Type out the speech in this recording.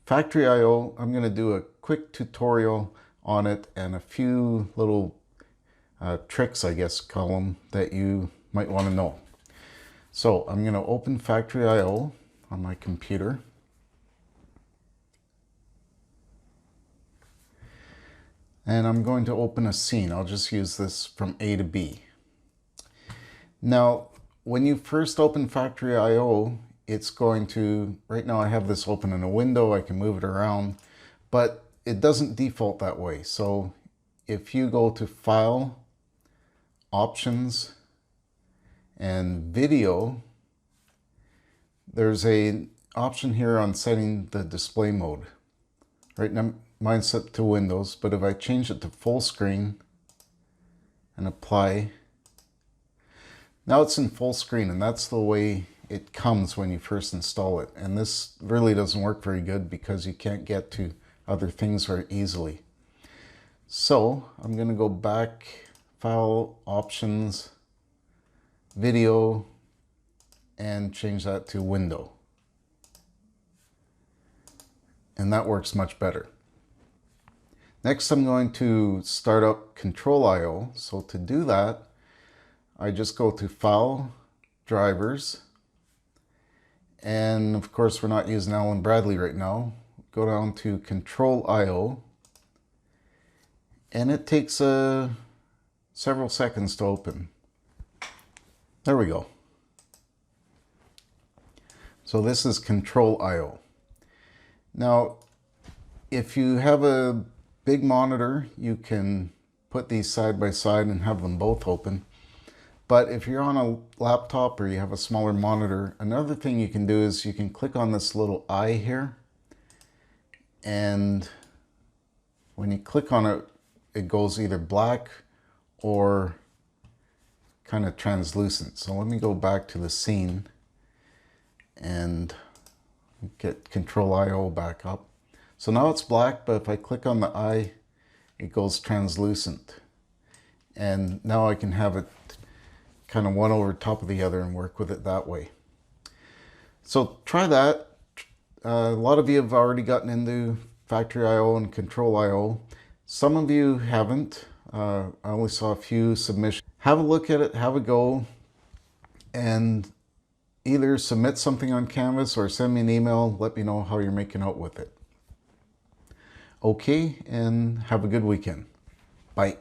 Factory I/O, I'm going to do a quick tutorial on it and a few little tricks, I guess, call them, that you might want to know. So I'm going to open Factory I/O on my computer. And I'm going to open a scene. I'll just use this from A to B. Now, when you first open Factory I/O, it's going to, right now I have this open in a window, I can move it around, but it doesn't default that way. So if you go to File, Options, and Video, there's an option here on setting the display mode. Right now mine's set to Windows, but if I change it to full screen and apply, now it's in full screen, and that's the way it comes when you first install it. And this really doesn't work very good because you can't get to other things very easily. So I'm going to go back, File, Options, Video, and change that to Window. And that works much better. Next, I'm going to start up Control I/O. So to do that, I just go to File, Drivers, and of course we're not using Allen Bradley right now. Go down to Control I/O, and it takes several seconds to open. There we go. So this is Control I/O. Now, if you have a big monitor, you can put these side by side and have them both open. But if you're on a laptop or you have a smaller monitor, another thing you can do is you can click on this little eye here. And when you click on it, it goes either black or kind of translucent. So let me go back to the scene and get Control I/O back up. So now it's black, but if I click on the eye, it goes translucent. And now I can have it kind of one over top of the other and work with it that way. So try that. A lot of you have already gotten into Factory I/O and Control I/O. Some of you haven't. I only saw a few submissions. Have a look at it, have a go, and either submit something on Canvas or send me an email. Let me know how you're making out with it. Okay, and have a good weekend. Bye.